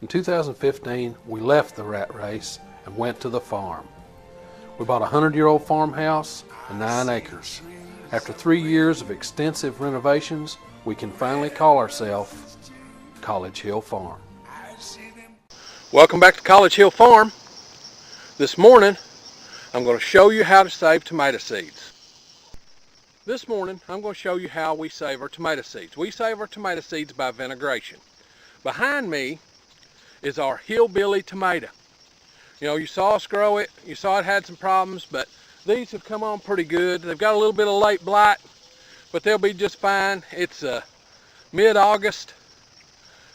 In 2015, we left the rat race and went to the farm. We bought a 100-year-old farmhouse and 9 acres. After 3 years of extensive renovations, we can finally call ourselves College Hill Farm. Welcome back to College Hill Farm. This morning, I'm going to show you how to save tomato seeds. This morning, I'm going to show you how we save our tomato seeds. We save our tomato seeds by vinegration. Behind me is our hillbilly tomato. You know, you saw us grow it, you saw it had some problems, but these have come on pretty good. They've got a little bit of late blight, but they'll be just fine. It's mid-August,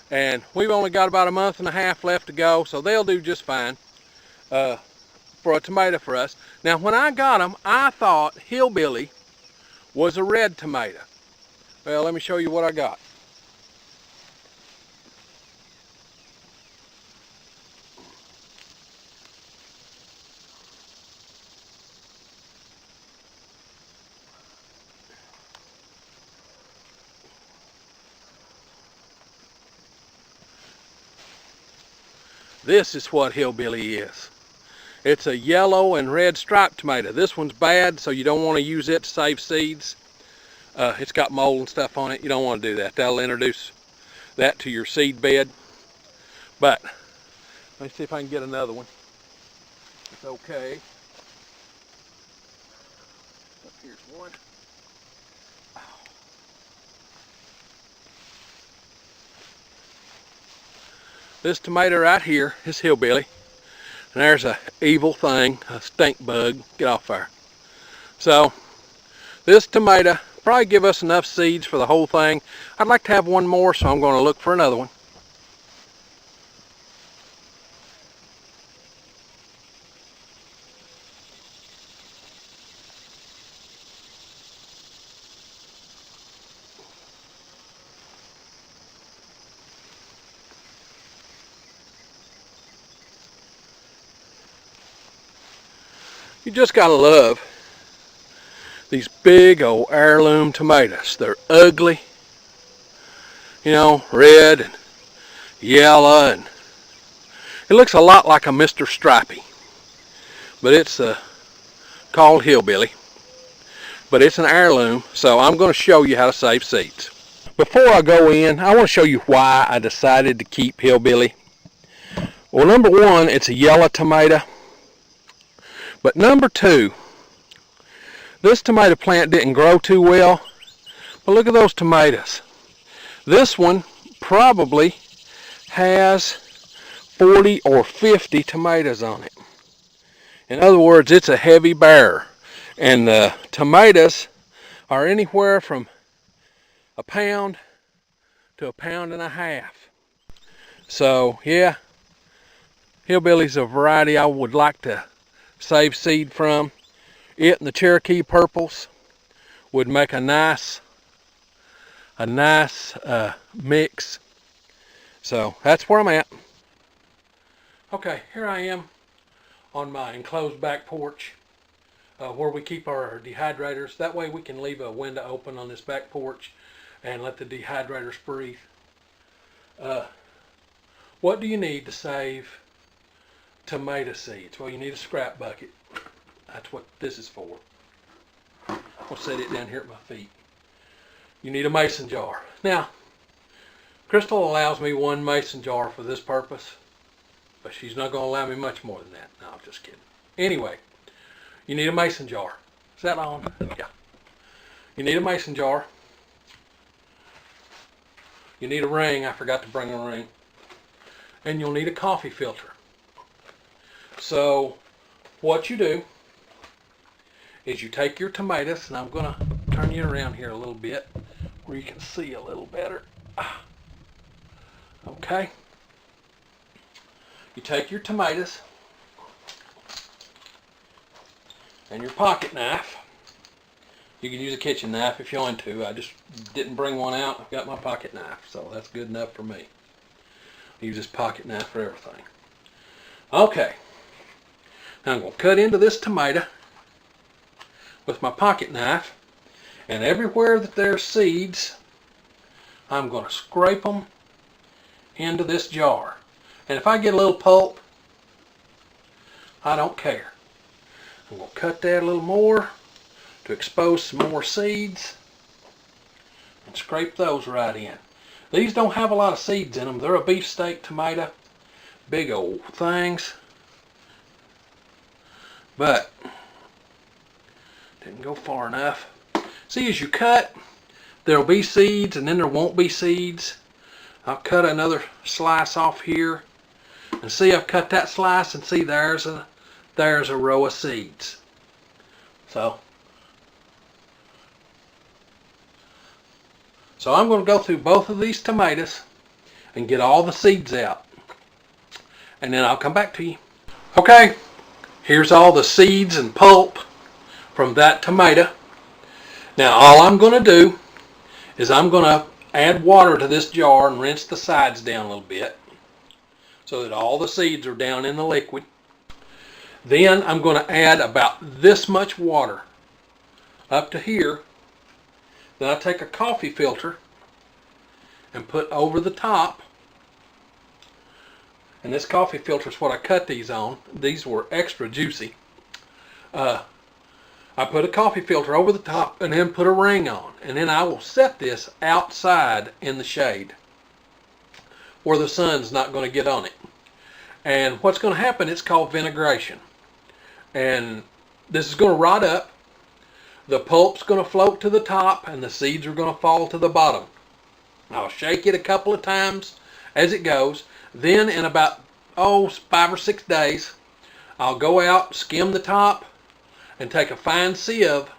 and we've only got about a month and a half left to go, so they'll do just fine for a tomato for us. Now, when I got them, I thought hillbilly was a red tomato. Well, let me show you what I got. This is what hillbilly is. It's a yellow and red striped tomato. This one's bad, so you don't want to use it to save seeds. It's got mold and stuff on it. You don't want to do that. That'll introduce that to your seed bed. But let me see if I can get another one. It's okay. Here's one. This tomato right here is hillbilly. And there's a evil thing, a stink bug. Get off there. So this tomato probably give us enough seeds for the whole thing. I'd like to have one more, so I'm going to look for another one. You just gotta love these big old heirloom tomatoes. They're ugly, you know, red and yellow, and it looks a lot like a Mr. Stripey, but it's called hillbilly. But it's an heirloom, so I'm going to show you how to save seeds. Before I go in, I want to show you why I decided to keep hillbilly. Well, number one, it's a yellow tomato. But number two, this tomato plant didn't grow too well, but look at those tomatoes. This one probably has 40 or 50 tomatoes on it. In other words, it's a heavy bearer. And the tomatoes are anywhere from a pound to a pound and a half. So yeah, hillbilly's a variety I would like to save seed from. It and the Cherokee purples would make a nice mix. So that's where I'm at. Okay, here I am on my enclosed back porch where we keep our dehydrators. That way we can leave a window open on this back porch and let the dehydrators breathe. What do you need to save tomato seeds? Well, you need a scrap bucket. That's what this is for. I'll set it down here at my feet. You need a mason jar. Now, Crystal allows me one mason jar for this purpose, but she's not going to allow me much more than that. No, I'm just kidding. Anyway, you need a mason jar. Is that on? Yeah. You need a mason jar. You need a ring. I forgot to bring a ring. And you'll need a coffee filter. So what you do is you take your tomatoes, and I'm going to turn you around here a little bit where you can see a little better. Okay. You take your tomatoes and your pocket knife. You can use a kitchen knife if you want to. I just didn't bring one out. I've got my pocket knife, so that's good enough for me. I use this pocket knife for everything. Okay. Now I'm going to cut into this tomato with my pocket knife, and everywhere that there's seeds, I'm going to scrape them into this jar. And if I get a little pulp, I don't care. I'm going to cut that a little more to expose some more seeds and scrape those right in. These don't have a lot of seeds in them. They're a beefsteak tomato. Big old things. But didn't go far enough. See, as you cut, there'll be seeds and then there won't be seeds. I'll cut another slice off here. And see, I've cut that slice and see there's a row of seeds. So I'm going to go through both of these tomatoes and get all the seeds out. And then I'll come back to you. Okay, here's all the seeds and pulp from that tomato. Now all I'm going to do is I'm going to add water to this jar and rinse the sides down a little bit so that all the seeds are down in the liquid. Then I'm going to add about this much water up to here. Then I take a coffee filter and put over the top. And this coffee filter is what I cut these on. These were extra juicy. I put a coffee filter over the top and then put a ring on. And then I will set this outside in the shade where the sun's not going to get on it. And what's going to happen, it's called vinegration. And this is going to rot up. The pulp's going to float to the top and the seeds are going to fall to the bottom. I'll shake it a couple of times as it goes. Then in about 5 or 6 days, I'll go out, skim the top, and take a fine sieve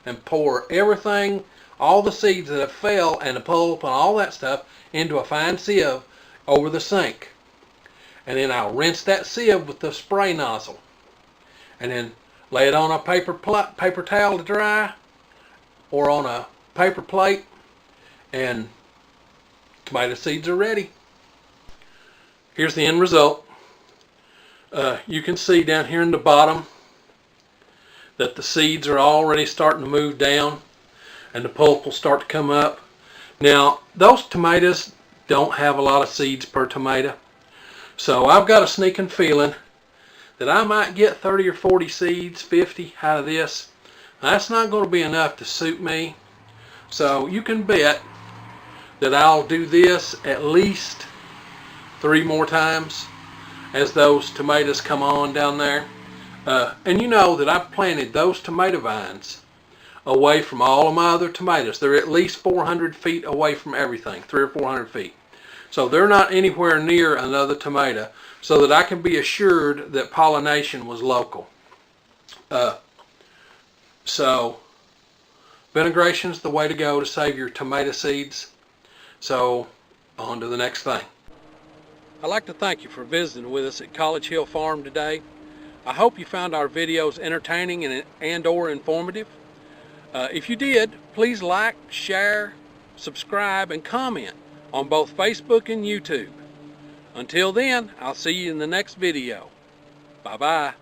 and pour everything, all the seeds that have fell and the pulp and all that stuff into a fine sieve over the sink. And then I'll rinse that sieve with the spray nozzle. And then lay it on a paper towel to dry or on a paper plate, and tomato seeds are ready. Here's the end result. You can see down here in the bottom that the seeds are already starting to move down and the pulp will start to come up. Now, those tomatoes don't have a lot of seeds per tomato. So I've got a sneaking feeling that I might get 30 or 40 seeds, 50 out of this. That's not going to be enough to suit me. So you can bet that I'll do this at least 3 more times as those tomatoes come on down there. And you know that I've planted those tomato vines away from all of my other tomatoes. They're at least 400 feet away from everything, 300 or 400 feet. So they're not anywhere near another tomato, so that I can be assured that pollination was local. So vinegration is the way to go to save your tomato seeds. So on to the next thing. I'd like to thank you for visiting with us at College Hill Farm today. I hope you found our videos entertaining and or informative. If you did, please like, share, subscribe, and comment on both Facebook and YouTube. Until then, I'll see you in the next video. Bye-bye.